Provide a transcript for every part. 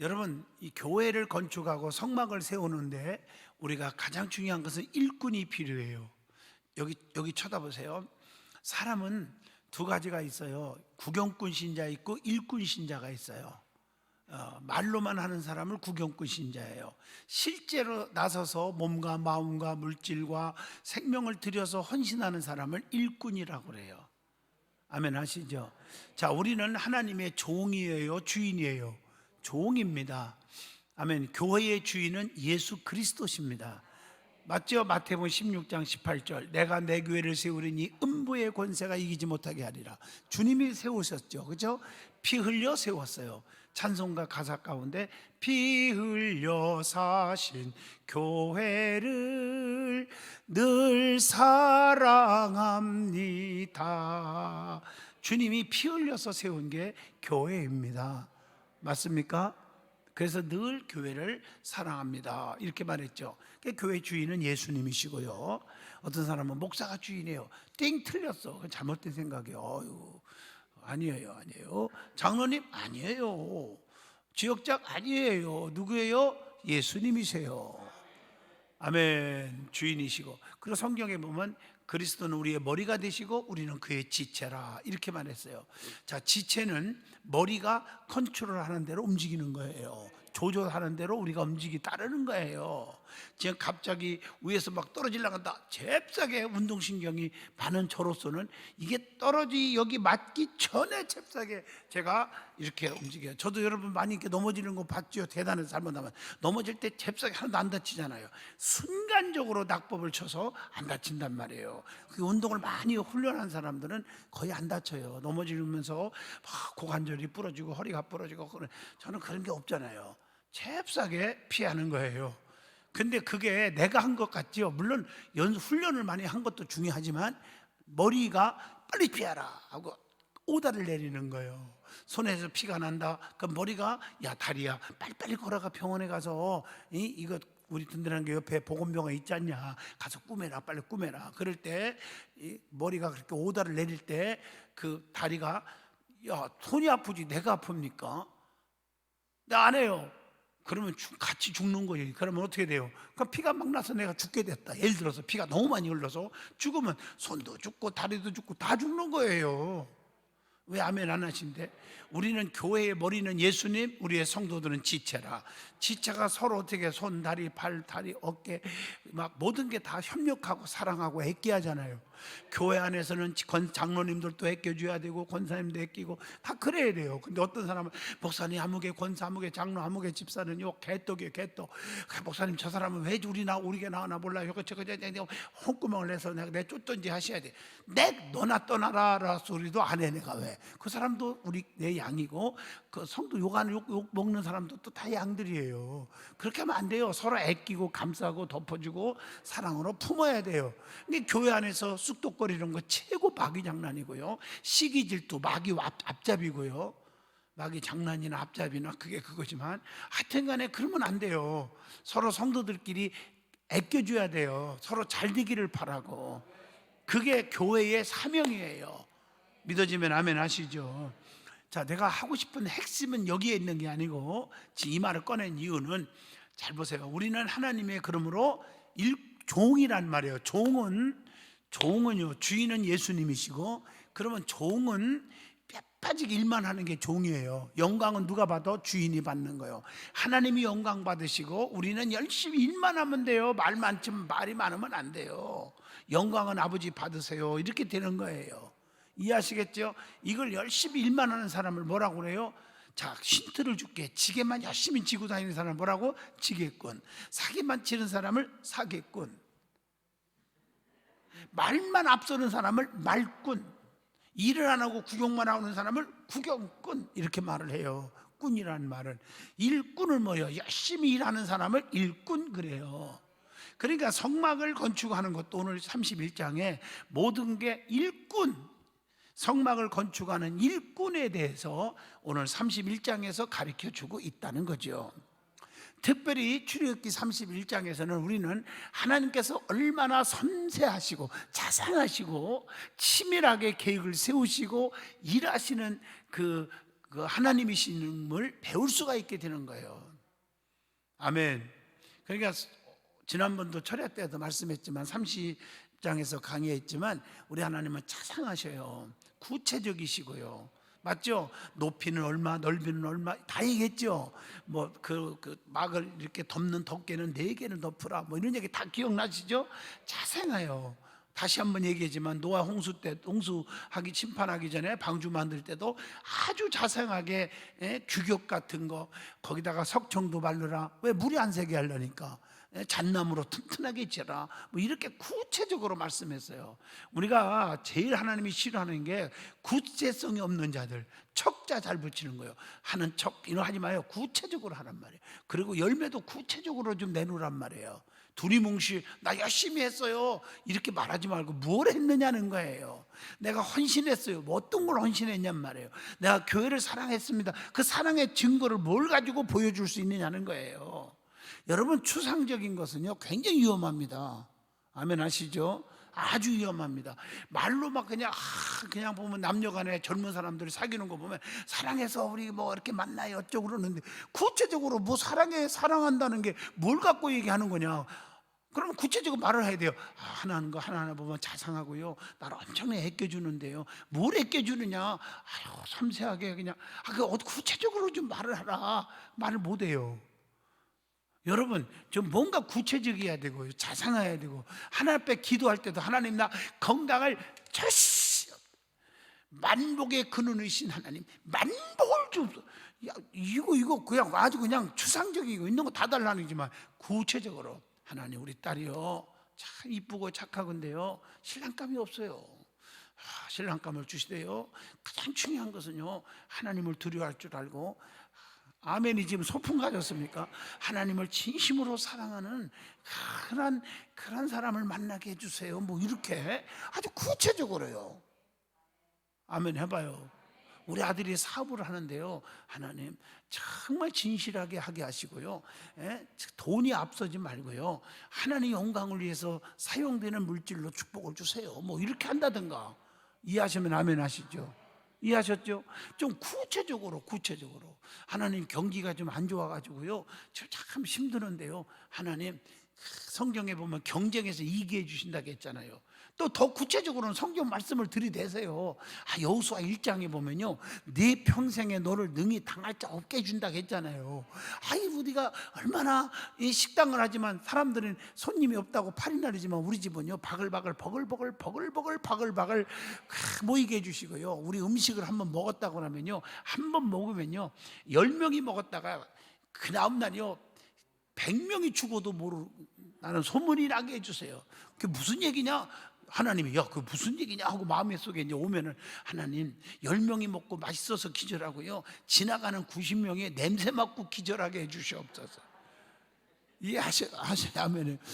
여러분, 이 교회를 건축하고 성막을 세우는데 우리가 가장 중요한 것은 일꾼이 필요해요. 여기 쳐다보세요. 사람은 두 가지가 있어요. 구경꾼 신자 있고 일꾼 신자가 있어요. 말로만 하는 사람을 구경꾼 신자예요. 실제로 나서서 몸과 마음과 물질과 생명을 들여서 헌신하는 사람을 일꾼이라고 그래요. 아멘 하시죠? 자, 우리는 하나님의 종이에요, 주인이에요? 종입니다. 아멘. 교회의 주인은 예수 그리스도십니다. 맞죠? 마태복음 16장 18절, 내가 내 교회를 세우리니 음부의 권세가 이기지 못하게 하리라. 주님이 세우셨죠, 그렇죠? 피 흘려 세웠어요. 찬송가 가사 가운데 피 흘려 사신 교회를 늘 사랑합니다. 주님이 피 흘려서 세운 게 교회입니다. 맞습니까? 그래서 늘 교회를 사랑합니다 이렇게 말했죠. 교회 주인은 예수님이시고요. 어떤 사람은 목사가 주인이에요. 땡 틀렸어. 잘못된 생각이에요. 아니에요. 장로님 아니에요. 지역장 아니에요. 누구예요? 예수님이세요. 아멘. 주인이시고, 그리고 성경에 보면 그리스도는 우리의 머리가 되시고 우리는 그의 지체라 이렇게 말했어요. 자, 지체는 머리가 컨트롤하는 대로 움직이는 거예요. 조절하는 대로 우리가 따르는 거예요. 지금 갑자기 위에서 막 떨어지려고 한다. 잽싸게 운동신경이 많은 저로서는 이게 여기 맞기 전에 잽싸게 제가 이렇게 움직여요. 저도 여러분 많이 이렇게 넘어지는 거 봤죠? 대단해서 잘못하면 넘어질 때 잽싸게 하나도 안 다치잖아요. 순간적으로 낙법을 쳐서 안 다친단 말이에요. 그 운동을 많이 훈련한 사람들은 거의 안 다쳐요. 넘어지면서 막 고관절이 부러지고 허리가 부러지고. 저는 그런 게 없잖아요. 잽싸게 피하는 거예요. 근데 그게 내가 한 것 같죠? 물론 훈련을 많이 한 것도 중요하지만 머리가 빨리 피하라 하고 오다를 내리는 거예요. 손에서 피가 난다. 그럼 머리가 야 다리야 빨리빨리 걸어가 병원에 가서 이거 우리 든든한 게 옆에 보건병원 있지 않냐, 가서 꾸며라, 빨리 꾸며라. 그럴 때 머리가 그렇게 오다를 내릴 때 그 다리가 야 손이 아프지 내가 아픕니까? 나 안 해요. 그러면 같이 죽는 거예요. 그러면 어떻게 돼요? 그럼 피가 막 나서 내가 죽게 됐다. 예를 들어서 피가 너무 많이 흘러서 죽으면 손도 죽고 다리도 죽고 다 죽는 거예요. 왜 아멘 안 하신대? 우리는 교회의 머리는 예수님, 우리의 성도들은 지체라. 지체가 서로 어떻게 손, 다리, 발, 다리, 어깨 막 모든 게 다 협력하고 사랑하고 애끼하잖아요. 교회 안에서는 장로님들도 애껴줘야 되고 권사님도 애끼고 다 그래야 돼요. 근데 어떤 사람은 목사님 아무개, 권사 아무개, 장로 아무개, 집사는 요 개떡이에요, 개떡. 목사님 저 사람은 왜 우리게 나오나 몰라요. 홍구멍을 내서 내 쫓던지 하셔야 돼. 너나 떠나라 소리도 안 해. 내가 왜? 그 사람도 내 양이고, 그 성도 욕 먹는 사람도 또 다 양들이에요. 그렇게 하면 안 돼요. 서로 애끼고 감싸고 덮어주고 사랑으로 품어야 돼요. 근데 교회 안에서 쑥덕거리는 거 최고 마귀 장난이고요. 시기 질투 마귀 앞잡이고요. 마귀 장난이나 앞잡이나 그게 그거지만 하여튼 간에 그러면 안 돼요. 서로 성도들끼리 애껴줘야 돼요. 서로 잘 되기를 바라고. 그게 교회의 사명이에요. 믿어지면 아멘 하시죠. 자, 내가 하고 싶은 핵심은 여기에 있는 게 아니고 이 말을 꺼낸 이유는 잘 보세요. 우리는 하나님의 그러므로 종이란 말이에요. 종은요, 주인은 예수님이시고, 그러면 종은 빠지게 일만 하는 게 종이에요. 영광은 누가 받아? 주인이 받는 거예요. 하나님이 영광 받으시고 우리는 열심히 일만 하면 돼요. 말이 많으면 안 돼요. 영광은 아버지 받으세요. 이렇게 되는 거예요. 이해하시겠죠? 이걸 열심히 일만 하는 사람을 뭐라고 그래요? 자, 힌트를 줄게. 지게만 열심히 지고 다니는 사람을 뭐라고? 지게꾼. 사기만 치는 사람을 사기꾼. 말만 앞서는 사람을 말꾼. 일을 안 하고 구경만 하는 사람을 구경꾼 이렇게 말을 해요. 꾼이라는 말은 일꾼을 뭐예요? 열심히 일하는 사람을 일꾼 그래요. 그러니까 성막을 건축하는 것도 오늘 31장에 모든 게 일꾼, 성막을 건축하는 일꾼에 대해서 오늘 31장에서 가르쳐주고 있다는 거죠. 특별히 출애굽기 31장에서는 우리는 하나님께서 얼마나 섬세하시고 자상하시고 치밀하게 계획을 세우시고 일하시는 그 그 하나님이심을 배울 수가 있게 되는 거예요. 아멘. 그러니까 지난번도 철야 때도 말씀했지만 30장에서 강의했지만 우리 하나님은 자상하셔요. 구체적이시고요. 맞죠? 높이는 얼마, 넓이는 얼마 다 얘기했죠. 뭐 그 막을 이렇게 덮는 덮개는 4개는 덮으라. 뭐 이런 얘기 다 기억나시죠? 자세해요. 다시 한번 얘기하지만 노아 홍수 때, 홍수하기 심판하기 전에 방주 만들 때도 아주 자세하게 규격 같은 거 거기다가 석청도 바르라. 왜? 물이 안 새게 하려니까. 잣나무로 튼튼하게 지라. 뭐 이렇게 구체적으로 말씀했어요. 우리가 제일 하나님이 싫어하는 게 구체성이 없는 자들, 척자 잘 붙이는 거예요. 하는 척 이거 하지 마요. 구체적으로 하란 말이에요. 그리고 열매도 구체적으로 좀 내놓으란 말이에요. 두리뭉실 나 열심히 했어요 이렇게 말하지 말고 뭘 했느냐는 거예요. 내가 헌신했어요. 뭐 어떤 걸 헌신했냔 말이에요. 내가 교회를 사랑했습니다. 그 사랑의 증거를 뭘 가지고 보여줄 수 있느냐는 거예요. 여러분, 추상적인 것은요 굉장히 위험합니다. 아멘 하시죠? 아주 위험합니다. 말로 막 그냥 보면 남녀간에 젊은 사람들이 사귀는 거 보면 사랑해서 우리 뭐 이렇게 만나요 어쩌고 그러는데 구체적으로 뭐 사랑한다는 게 뭘 갖고 얘기하는 거냐? 그러면 구체적으로 말을 해야 돼요. 하나하는 거 하나하나 보면 자상하고요 나를 엄청나게 아껴주는데요. 뭘 아껴주느냐? 아유 섬세하게 그냥 그 구체적으로 좀 말을 하라. 말을 못 해요. 여러분, 좀 뭔가 구체적이어야 되고 자상해야 되고 하나님 앞에 기도할 때도 하나님 나 건강을 만복의 근원이신 하나님 만복을 주옵소서. 이거 그냥 아주 그냥 추상적이고 있는 거 다 달라는지만 구체적으로 하나님 우리 딸이요 참 이쁘고 착하건데요 신랑감이 없어요. 신랑감을 주시대요. 가장 중요한 것은요 하나님을 두려워할 줄 알고 아멘이 지금 소풍 가졌습니까? 하나님을 진심으로 사랑하는 그런 사람을 만나게 해주세요. 뭐 이렇게 아주 구체적으로요. 아멘 해봐요. 우리 아들이 사업을 하는데요 하나님 정말 진실하게 하게 하시고요 돈이 앞서지 말고요 하나님 영광을 위해서 사용되는 물질로 축복을 주세요. 뭐 이렇게 한다든가. 이해하시면 아멘 하시죠? 이해하셨죠? 좀 구체적으로 하나님 경기가 좀 안 좋아가지고요 참 힘드는데요 하나님 성경에 보면 경쟁에서 이기해 주신다고 했잖아요. 또 더 구체적으로는 성경 말씀을 들이대세요. 여호수아 1장에 보면요 네 평생에 너를 능히 당할 자 없게 해준다고 했잖아요. 우리가 얼마나 이 식당을 하지만 사람들은 손님이 없다고 팔이날이지만 우리 집은요 바글바글 버글버글 모이게 해주시고요 우리 음식을 한번 먹었다고 하면요 한 번 먹으면요 10명이 먹었다가 그 다음날이요 100명이 죽어도 나는 소문이 나게 해주세요. 그게 무슨 얘기냐? 하나님이 그 무슨 얘기냐 하고 마음속에 이제 오면은 하나님 10명이 먹고 맛있어서 기절하고요 지나가는 90명이 냄새 맡고 기절하게 해주시옵소서. 이해하시면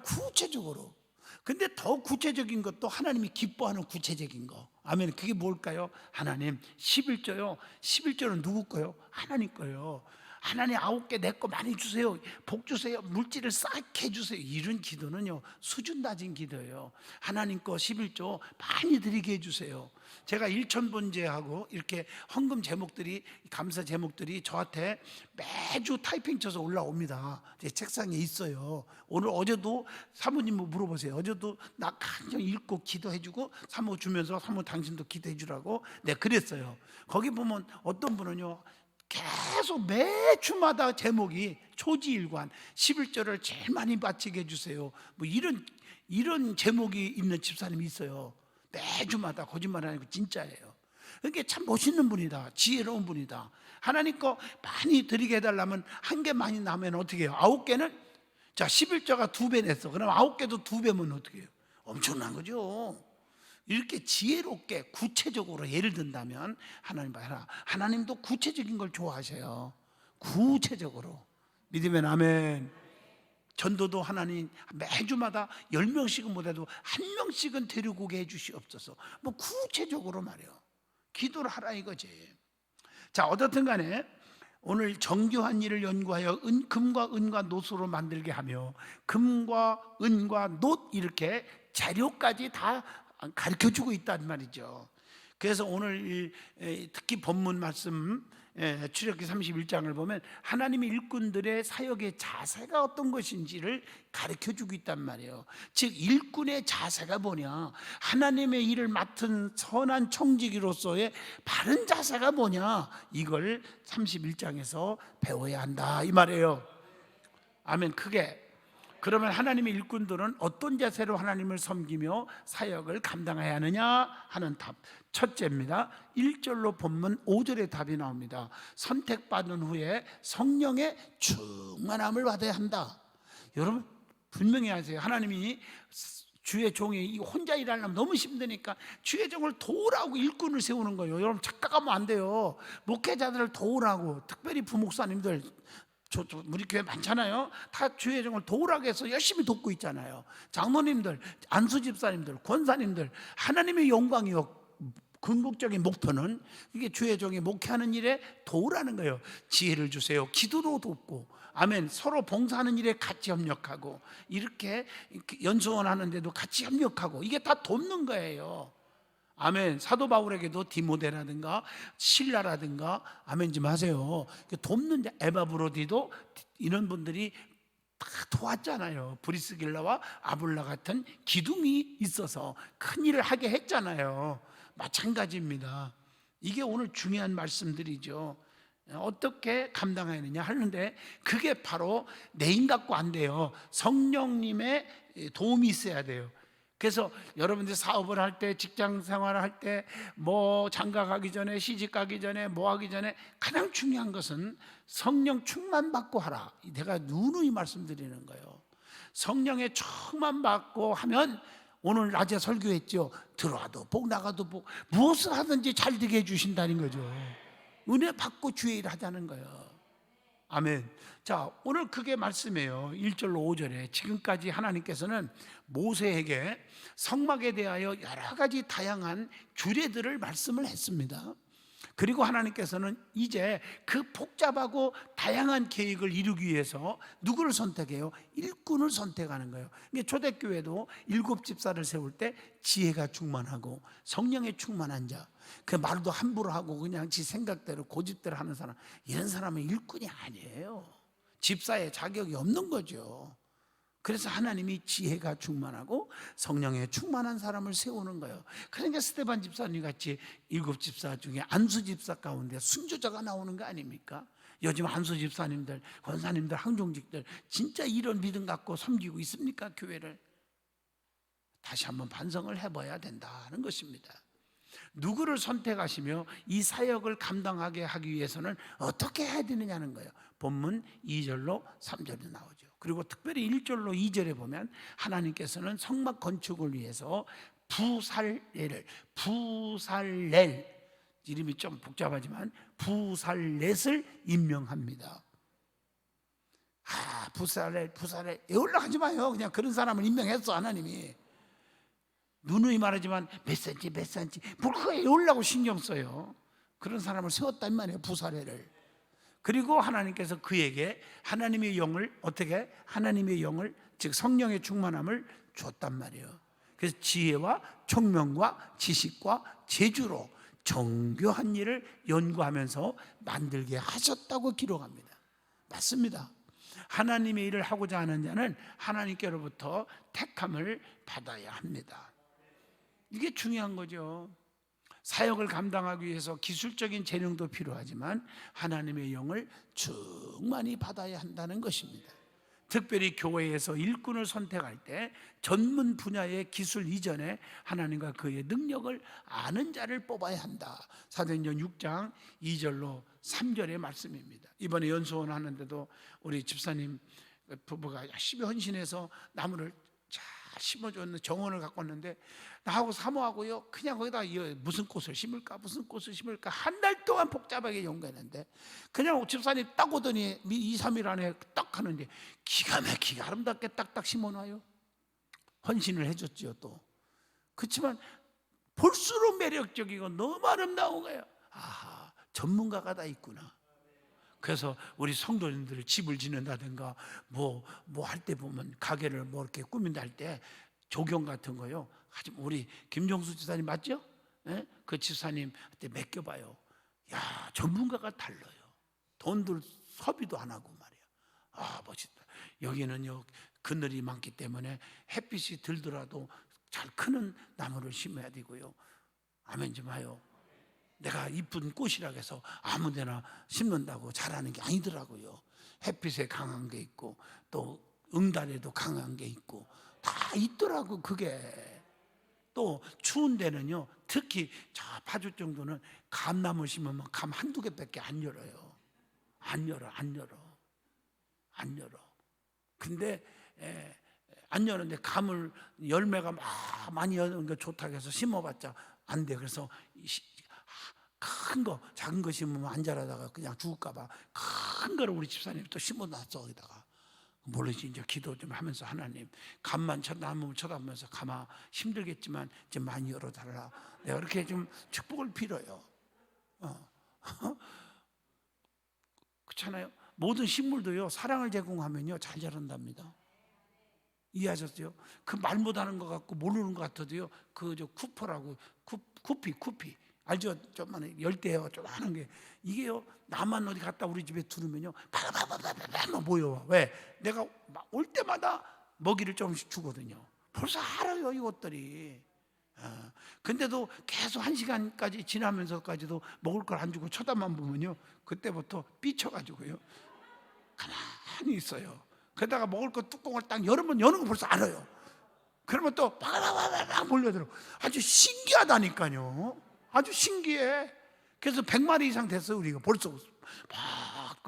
구체적으로. 근데 더 구체적인 것도 하나님이 기뻐하는 구체적인 거. 아멘. 그게 뭘까요? 하나님 11조요 11조는 누구 거요? 하나님 거요. 하나님 9개 내 거 많이 주세요. 복 주세요. 물질을 쌓게 해주세요. 이런 기도는요 수준 낮은 기도예요. 하나님 거 11조 많이 드리게 해주세요. 제가 일천번제하고 이렇게 헌금 제목들이 감사 제목들이 저한테 매주 타이핑 쳐서 올라옵니다. 제 책상에 있어요. 어제도 사모님 물어보세요. 어제도 나 간절 읽고 기도해주고 사모 주면서 사모 당신도 기도해주라고 그랬어요. 거기 보면 어떤 분은요 계속 매주마다 제목이 초지일관 11조를 제일 많이 바치게 해주세요. 뭐 이런 제목이 있는 집사님이 있어요. 매주마다 거짓말 아니고 진짜예요. 그게 참 멋있는 분이다. 지혜로운 분이다. 하나님 거 많이 드리게 해달라면 한 개 많이 나면 어떻게 해요? 9개는 11조가 2배 냈어. 그럼 9개도 2배면 어떻게 해요? 엄청난 거죠. 이렇게 지혜롭게 구체적으로 예를 든다면 하나님 봐라. 하나님도 구체적인 걸 좋아하셔요. 구체적으로. 믿으면 아멘. 전도도 하나님 매주마다 10명씩은 못해도 1명씩은 데리고 오게 해주시옵소서. 뭐 구체적으로 말이요 기도를 하라 이거지. 자, 어떻든 간에 오늘 정교한 일을 연구하여 금과 은과 놋으로 만들게 하며 금과 은과 놋 이렇게 재료까지 다 가르쳐주고 있단 말이죠. 그래서 오늘 특히 본문 말씀 출애굽기 31장을 보면 하나님의 일꾼들의 사역의 자세가 어떤 것인지를 가르쳐주고 있단 말이에요. 즉 일꾼의 자세가 뭐냐, 하나님의 일을 맡은 선한 청지기로서의 바른 자세가 뭐냐, 이걸 31장에서 배워야 한다 이 말이에요. 아멘. 크게. 그러면 하나님의 일꾼들은 어떤 자세로 하나님을 섬기며 사역을 감당해야 하느냐 하는 답, 첫째입니다. 1절로 본문 5절의 답이 나옵니다. 선택받은 후에 성령의 충만함을 받아야 한다. 여러분 분명히 아세요. 하나님이 주의 종이 혼자 일하려면 너무 힘드니까 주의 종을 도우라고 일꾼을 세우는 거예요. 여러분 착각하면 안 돼요. 목회자들을 도우라고, 특별히 부목사님들, 우리 교회 많잖아요. 다 주의 종을 도우라고 해서 열심히 돕고 있잖아요. 장로님들, 안수집사님들, 권사님들, 하나님의 영광이요, 궁극적인 목표는 이게 주의 종이 목회하는 일에 도우라는 거예요. 지혜를 주세요. 기도로 돕고, 아멘. 서로 봉사하는 일에 같이 협력하고, 이렇게 연수원 하는데도 같이 협력하고, 이게 다 돕는 거예요. 아멘. 사도 바울에게도 디모데라든가 실라라든가, 아멘 좀 하세요. 돕는 에바브로디도 이런 분들이 다 도왔잖아요. 브리스길라와 아블라 같은 기둥이 있어서 큰 일을 하게 했잖아요. 마찬가지입니다. 이게 오늘 중요한 말씀들이죠. 어떻게 감당해야 하느냐 하는데, 그게 바로 내 힘 갖고 안 돼요. 성령님의 도움이 있어야 돼요. 그래서 여러분들 사업을 할 때, 직장 생활을 할 때, 뭐 장가 가기 전에, 시집 가기 전에, 뭐 하기 전에 가장 중요한 것은 성령 충만 받고 하라. 내가 누누이 말씀드리는 거예요. 성령의 충만 받고 하면, 오늘 낮에 설교했죠. 들어와도 복, 나가도 복, 무엇을 하든지 잘 되게 해주신다는 거죠. 은혜 받고 주의 일 하자는 거예요. 아멘. 자, 오늘 그게 말씀이에요. 1절로 5절에 지금까지 하나님께서는 모세에게 성막에 대하여 여러 가지 다양한 규례들을 말씀을 했습니다. 그리고 하나님께서는 이제 그 복잡하고 다양한 계획을 이루기 위해서 누구를 선택해요? 일꾼을 선택하는 거예요. 초대교회도 7집사를 세울 때 지혜가 충만하고 성령에 충만한 자, 그 말도 함부로 하고 그냥 지 생각대로 고집대로 하는 사람, 이런 사람은 일꾼이 아니에요. 집사의 자격이 없는 거죠. 그래서 하나님이 지혜가 충만하고 성령에 충만한 사람을 세우는 거예요. 그러니까 스데반 집사님 같이 7집사 중에 안수 집사 가운데 순교자가 나오는 거 아닙니까? 요즘 안수 집사님들, 권사님들, 항종직들 진짜 이런 믿음 갖고 섬기고 있습니까? 교회를 다시 한번 반성을 해봐야 된다는 것입니다. 누구를 선택하시며 이 사역을 감당하게 하기 위해서는 어떻게 해야 되느냐는 거예요. 본문 2절로 3절에 나오죠. 그리고 특별히 1절로 2절에 보면 하나님께서는 성막 건축을 위해서 부살렐, 이름이 좀 복잡하지만 부살렛을 임명합니다. 부살렛 올라가지 마요. 그냥 그런 사람을 임명했어 하나님이. 누누이 말하지만 몇 센치 뭘 그거 애우려고 신경 써요. 그런 사람을 세웠단 말이에요. 부살렐을. 그리고 하나님께서 그에게 하나님의 영을, 어떻게? 하나님의 영을, 즉 성령의 충만함을 줬단 말이에요. 그래서 지혜와 총명과 지식과 재주로 정교한 일을 연구하면서 만들게 하셨다고 기록합니다. 맞습니다. 하나님의 일을 하고자 하는 자는 하나님께로부터 택함을 받아야 합니다. 이게 중요한 거죠. 사역을 감당하기 위해서 기술적인 재능도 필요하지만 하나님의 영을 충만히 받아야 한다는 것입니다. 특별히 교회에서 일꾼을 선택할 때 전문 분야의 기술 이전에 하나님과 그의 능력을 아는 자를 뽑아야 한다. 사도행전 6장 2절로 3절의 말씀입니다. 이번에 연수원 하는데도 우리 집사님 부부가 열심히 헌신해서 나무를 잘 심어줬는 정원을 갖고 왔는데, 나하고 사모하고요, 그냥 거기다 무슨 꽃을 심을까 한 달 동안 복잡하게 연구했는데, 그냥 집사님 딱 오더니 2, 3일 안에 딱 하는데 기가 막히게 아름답게 딱딱 심어놔요. 헌신을 해줬지요. 또 그렇지만 볼수록 매력적이고 너무 아름다운 거예요. 아하, 전문가가 다 있구나. 그래서 우리 성도님들 집을 짓는다든가 뭐 할 때 보면 가게를 뭐 이렇게 꾸민다 할 때 조경 같은 거요. 하지만 우리 김종수 지사님 맞죠? 예? 그 집사님한테 맡겨봐요. 야, 전문가가 달라요. 돈들 소비도 안 하고 말이야. 아, 멋있다. 여기는요 그늘이 많기 때문에 햇빛이 들더라도 잘 크는 나무를 심어야 되고요. 아멘 좀 하요. 내가 이쁜 꽃이라고 해서 아무데나 심는다고 자라는 게 아니더라고요. 햇빛에 강한 게 있고 또 응달에도 강한 게 있고 다 있더라고. 그게 또 추운 데는요 특히 저 파주 정도는 감나무 심으면 감 한두 개밖에 안 열어요. 안 열어. 근데 안 여는데 감을 열매가 막 많이 여는 게 좋다고 해서 심어봤자 안 돼. 그래서 큰 거 작은 거 심으면 안 자라다가 그냥 죽을까봐 큰 거를 우리 집사님이 또 심어놨어. 거기다가 모르지 이제 기도 좀 하면서 하나님 감만 나무 쳐다보면서 감아 힘들겠지만 이제 많이 열어달라. 내가 그렇게 좀 축복을 빌어요. 그렇잖아요. 모든 식물도요 사랑을 제공하면요 잘 자란답니다. 이해하셨어요? 그 말 못하는 것 같고 모르는 것 같아도요 그 저 쿠퍼라고 쿠피 알죠? 좀만 열대어 좀 하는 게 이게요 나만 어디 갔다 우리 집에 두르면요 바바바바바바 모여. 왜? 내가 올 때마다 먹이를 조금씩 주거든요. 벌써 알아요 이것들이. 근데도 계속 1시간까지 지나면서까지도 먹을 걸 안 주고 쳐다만 보면요 그때부터 삐쳐가지고요 가만히 있어요. 그러다가 먹을 거 뚜껑을 딱 열으면 여는 거 벌써 알아요. 그러면 또 바바바바바 몰려들어. 아주 신기하다니까요. 아주 신기해. 그래서 100마리 이상 됐어요 우리가 벌써. 막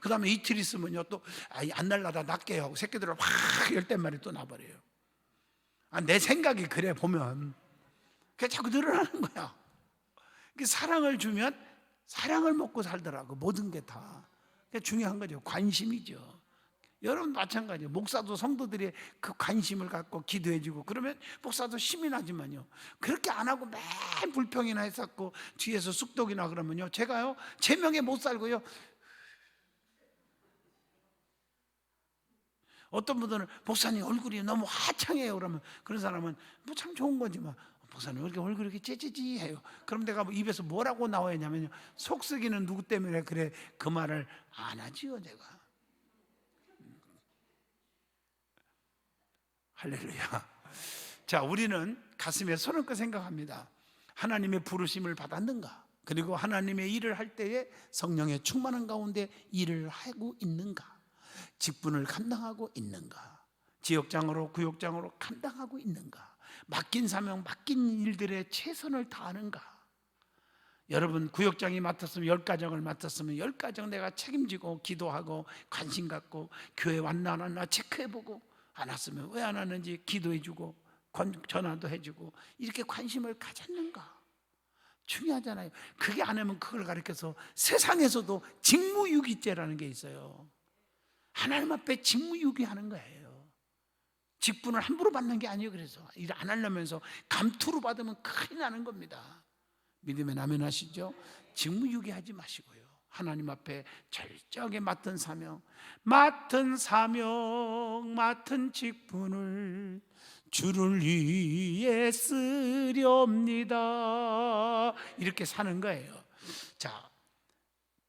그다음에 이틀 있으면요 또 안 날라다 낫게 하고 새끼들을 확 10마리 또 나버려요. 내 생각이 그래 보면. 그게 자꾸 늘어나는 거야. 사랑을 주면 사랑을 먹고 살더라고. 모든 게 다. 그게 중요한 거죠. 관심이죠. 여러분 마찬가지예요. 목사도 성도들이 그 관심을 갖고 기도해주고 그러면 목사도 힘이 나지만요 그렇게 안 하고 맨 불평이나 했었고 뒤에서 쑥독이나 그러면요 제가요 제 명예 못 살고요. 어떤 분들은 목사님 얼굴이 너무 화창해요 그러면 그런 사람은 뭐 참 좋은 거지만 목사님 왜 이렇게 얼굴이 이렇게 찌찌찌해요. 그럼 내가 입에서 뭐라고 나와야 하냐면요 속쓰기는 누구 때문에 그래 그 말을 안 하지요 제가. 할렐루야. 자, 우리는 가슴에 손을 얹고 생각합니다. 하나님의 부르심을 받았는가? 그리고 하나님의 일을 할 때에 성령의 충만한 가운데 일을 하고 있는가? 직분을 감당하고 있는가? 지역장으로 구역장으로 감당하고 있는가? 맡긴 사명, 맡긴 일들에 최선을 다하는가? 여러분 구역장이 맡았으면 10가정을 맡았으면 10가정 내가 책임지고 기도하고 관심 갖고 교회 왔나 안 왔나 체크해보고 안 왔으면 왜 안 왔는지 기도해주고 전화도 해주고 이렇게 관심을 가졌는가? 중요하잖아요. 그게 안 하면 그걸 가르쳐서 세상에서도 직무유기죄라는 게 있어요. 하나님 앞에 직무유기하는 거예요. 직분을 함부로 받는 게 아니에요. 그래서 일 안 하려면서 감투로 받으면 큰일 나는 겁니다. 믿으면 아멘 하시죠? 직무유기하지 마시고요. 하나님 앞에 철저하게 맡은 사명, 맡은 직분을 주를 위해 쓰렵니다. 이렇게 사는 거예요. 자,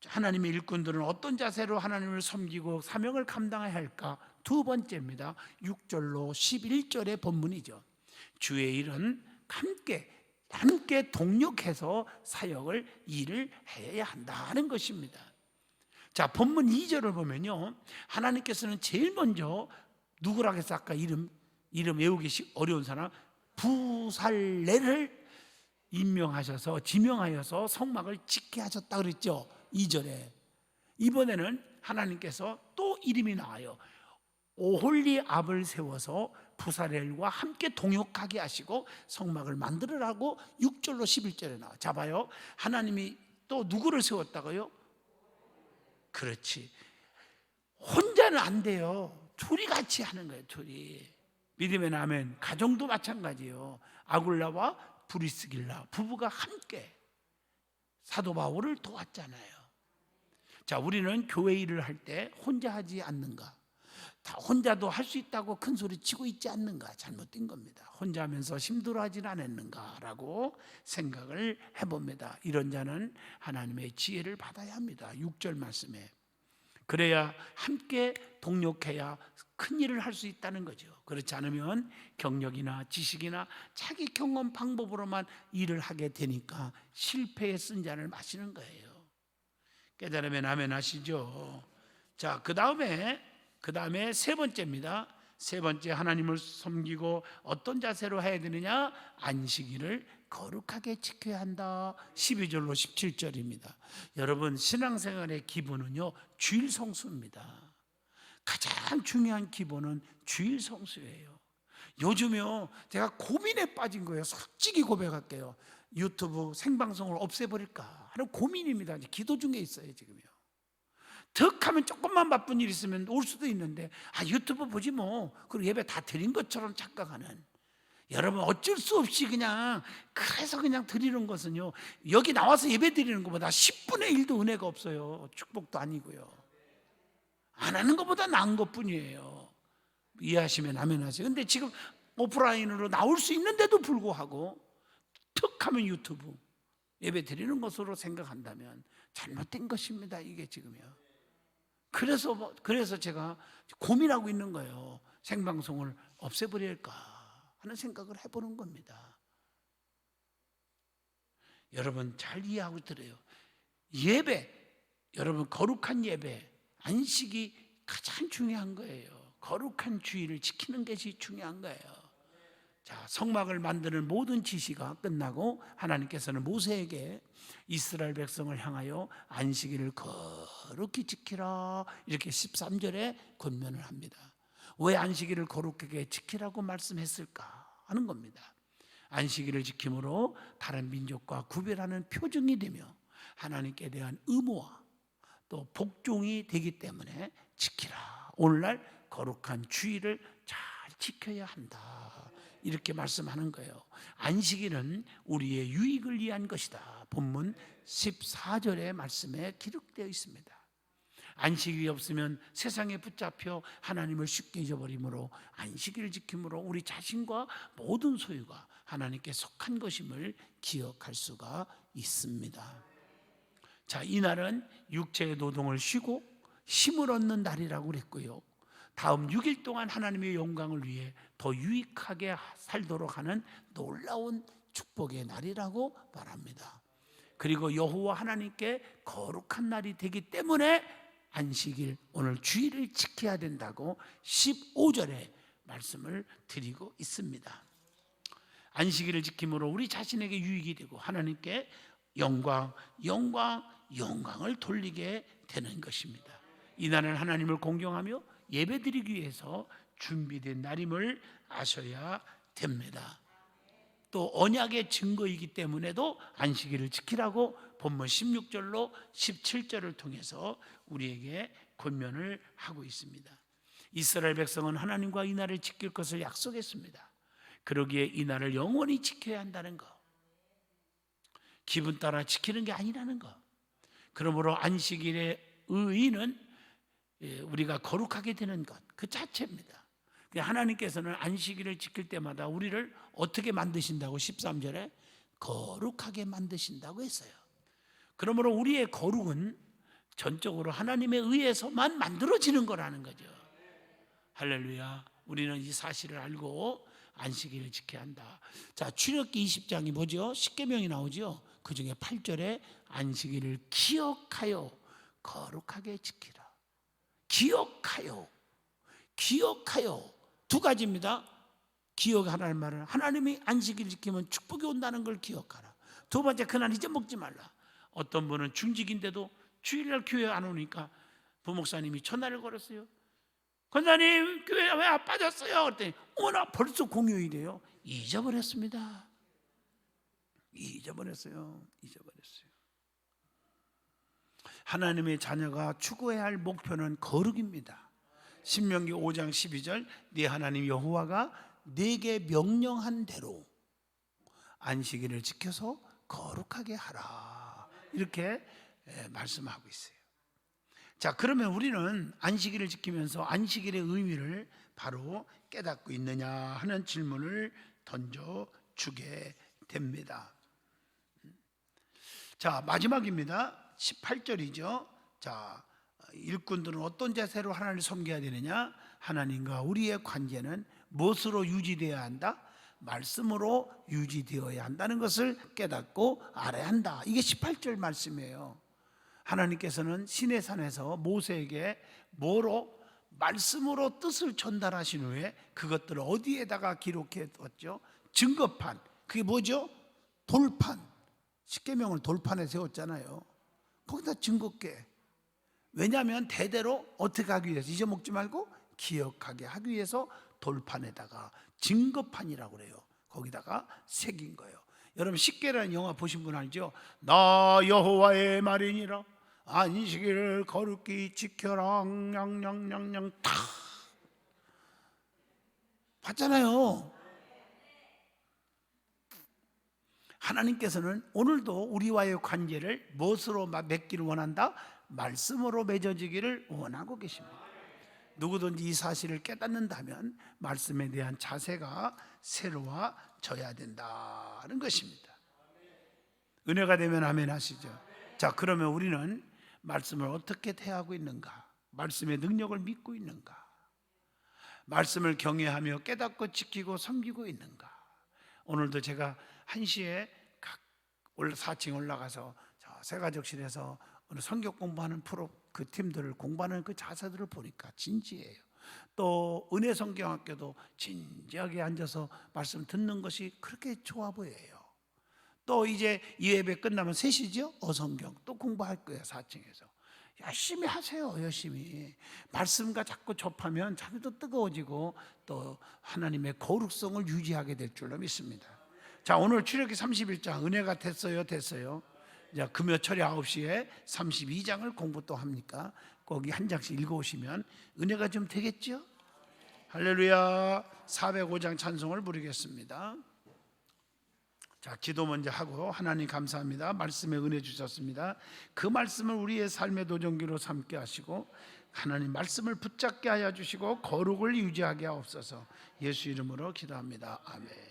하나님의 일꾼들은 어떤 자세로 하나님을 섬기고 사명을 감당해야 할까? 두 번째입니다. 6절로 11절의 본문이죠. 주의 일은 함께 동력해서 사역을 일을 해야 한다는 것입니다. 자, 본문 2절을 보면요 하나님께서는 제일 먼저 누구라고 해서 아까 이름 외우기 어려운 사람 부살레를 임명하셔서 지명하여서 성막을 짓게 하셨다 그랬죠. 2절에 이번에는 하나님께서 또 이름이 나와요. 오홀리압을 세워서 부사렐과 함께 동역하게 하시고 성막을 만들으라고 6절로 11절에 나와. 자 봐요. 하나님이 또 누구를 세웠다고요? 그렇지. 혼자는 안 돼요. 둘이 같이 하는 거예요. 둘이. 믿으면 아멘. 가정도 마찬가지예요. 아굴라와 브리스길라 부부가 함께 사도 바울을 도왔잖아요. 자, 우리는 교회 일을 할 때 혼자 하지 않는가? 다 혼자도 할 수 있다고 큰 소리 치고 있지 않는가? 잘못된 겁니다. 혼자 하면서 힘들어하진 않았는가라고 생각을 해봅니다. 이런 자는 하나님의 지혜를 받아야 합니다. 6절 말씀에 그래야 함께 동력해야 큰 일을 할 수 있다는 거죠. 그렇지 않으면 경력이나 지식이나 자기 경험 방법으로만 일을 하게 되니까 실패의 쓴 잔을 마시는 거예요. 깨달으면 아멘 하시죠. 자, 그 다음에 세 번째입니다. 세 번째, 하나님을 섬기고 어떤 자세로 해야 되느냐? 안식일을 거룩하게 지켜야 한다. 12절로 17절입니다. 여러분, 신앙생활의 기본은요, 주일 성수입니다. 가장 중요한 기본은 주일 성수예요. 요즘요, 제가 고민에 빠진 거예요. 솔직히 고백할게요. 유튜브 생방송을 없애버릴까 하는 고민입니다. 기도 중에 있어요, 지금요. 덕 하면 조금만 바쁜 일 있으면 올 수도 있는데, 유튜브 보지 뭐, 그리고 예배 다 드린 것처럼 착각하는, 여러분 어쩔 수 없이 그냥, 그래서 그냥 드리는 것은요, 여기 나와서 예배 드리는 것보다 10분의 1도 은혜가 없어요. 축복도 아니고요. 안 하는 것보다 나은 것뿐이에요. 이해하시면 아멘 하세요. 근데 지금 오프라인으로 나올 수 있는데도 불구하고 툭 하면 유튜브 예배 드리는 것으로 생각한다면 잘못된 것입니다. 이게 지금요. 그래서 제가 고민하고 있는 거예요. 생방송을 없애버릴까 하는 생각을 해보는 겁니다. 여러분 잘 이해하고 들어요. 예배, 여러분 거룩한 예배, 안식이 가장 중요한 거예요. 거룩한 주의를 지키는 것이 중요한 거예요. 자, 성막을 만드는 모든 지시가 끝나고 하나님께서는 모세에게 이스라엘 백성을 향하여 안식일을 거룩히 지키라, 이렇게 13절에 권면을 합니다. 왜 안식일을 거룩하게 지키라고 말씀했을까 하는 겁니다. 안식일을 지킴으로 다른 민족과 구별하는 표징이 되며 하나님께 대한 의무와 또 복종이 되기 때문에 지키라. 오늘날 거룩한 주의를 잘 지켜야 한다. 이렇게 말씀하는 거예요. 안식일은 우리의 유익을 위한 것이다. 본문 14절의 말씀에 기록되어 있습니다. 안식일이 없으면 세상에 붙잡혀 하나님을 쉽게 잊어버리므로 안식일을 지킴으로 우리 자신과 모든 소유가 하나님께 속한 것임을 기억할 수가 있습니다. 자, 이날은 육체의 노동을 쉬고 힘을 얻는 날이라고 그랬고요. 다음 6일 동안 하나님의 영광을 위해 더 유익하게 살도록 하는 놀라운 축복의 날이라고 말합니다. 그리고 여호와 하나님께 거룩한 날이 되기 때문에 안식일, 오늘 주일을 지켜야 된다고 15절에 말씀을 드리고 있습니다. 안식일을 지킴으로 우리 자신에게 유익이 되고 하나님께 영광을 돌리게 되는 것입니다. 이날은 하나님을 공경하며 예배드리기 위해서 준비된 날임을 아셔야 됩니다. 또 언약의 증거이기 때문에도 안식일을 지키라고 본문 16절로 17절을 통해서 우리에게 권면을 하고 있습니다. 이스라엘 백성은 하나님과 이 날을 지킬 것을 약속했습니다. 그러기에 이 날을 영원히 지켜야 한다는 것, 기분 따라 지키는 게 아니라는 것. 그러므로 안식일의 의의는 우리가 거룩하게 되는 것 그 자체입니다. 하나님께서는 안식일을 지킬 때마다 우리를 어떻게 만드신다고 13절에 거룩하게 만드신다고 했어요. 그러므로 우리의 거룩은 전적으로 하나님에 의해서만 만들어지는 거라는 거죠. 할렐루야. 우리는 이 사실을 알고 안식일을 지켜야 한다. 자, 출애굽기 20장이 뭐죠? 십계명이 나오죠. 그 중에 8절에 안식일을 기억하여 거룩하게 지키라. 기억하여 두 가지입니다. 기억하라는 말은 하나님이 안식일을 지키면 축복이 온다는 걸 기억하라. 두 번째, 그날 잊어먹지 말라. 어떤 분은 중직인데도 주일날 교회 안 오니까 부목사님이 전화를 걸었어요. 권사님, 교회 왜 안 빠졌어요? 그랬더니 나 벌써 공휴일이에요. 잊어버렸습니다. 잊어버렸어요. 하나님의 자녀가 추구해야 할 목표는 거룩입니다. 신명기 5장 12절 네 하나님 여호와가 네게 명령한 대로 안식일을 지켜서 거룩하게 하라, 이렇게 말씀하고 있어요. 자, 그러면 우리는 안식일을 지키면서 안식일의 의미를 바로 깨닫고 있느냐 하는 질문을 던져주게 됩니다. 자, 마지막입니다. 18절이죠. 자, 일꾼들은 어떤 자세로 하나님을 섬겨야 되느냐? 하나님과 우리의 관계는 무엇으로 유지되어야 한다? 말씀으로 유지되어야 한다는 것을 깨닫고 알아야 한다. 이게 18절 말씀이에요. 하나님께서는 시내산에서 모세에게 뭐로? 말씀으로 뜻을 전달하신 후에 그것들을 어디에다가 기록해 뒀죠? 증거판. 그게 뭐죠? 돌판. 십계명을 돌판에 세웠잖아요. 거기다 증거께. 왜냐하면 대대로 어떻게 하기 위해서, 잊어먹지 말고 기억하게 하기 위해서 돌판에다가 증거판이라고 그래요. 거기다가 새긴 거예요. 여러분, 십계라는 영화 보신 분 알죠? 나 여호와의 말이니라 안식일을 거룩히 지켜라 냥냥냥냥 다 봤잖아요. 하나님께서는 오늘도 우리와의 관계를 무엇으로 맺기를 원한다? 말씀으로 맺어지기를 원하고 계십니다. 누구든지 이 사실을 깨닫는다면 말씀에 대한 자세가 새로워져야 된다는 것입니다. 은혜가 되면 아멘 하시죠. 자, 그러면 우리는 말씀을 어떻게 대하고 있는가? 말씀의 능력을 믿고 있는가? 말씀을 경외하며 깨닫고 지키고 섬기고 있는가? 오늘도 제가 1시에 각 4층 올라가서 새가족실에서 오늘 성경 공부하는 프로 그 팀들을 공부하는 그 자세들을 보니까 진지해요. 또 은혜 성경학교도 진지하게 앉아서 말씀 듣는 것이 그렇게 좋아 보여요. 또 이제 이 예배 끝나면 3시죠? 어성경 또 공부할 거예요. 4층에서 열심히 하세요. 열심히 말씀과 자꾸 접하면 자기도 뜨거워지고 또 하나님의 거룩성을 유지하게 될 줄로 믿습니다. 자, 오늘 출애굽기 31장 은혜가 됐어요? 자, 금요철에 9시에 32장을 공부 또 합니까? 거기 한 장씩 읽어오시면 은혜가 좀 되겠죠? 할렐루야. 405장 찬송을 부르겠습니다. 자, 기도 먼저 하고, 하나님 감사합니다. 말씀에 은혜 주셨습니다. 그 말씀을 우리의 삶의 도전기로 삼게 하시고 하나님 말씀을 붙잡게 하여 주시고 거룩을 유지하게 하옵소서. 예수 이름으로 기도합니다. 아멘.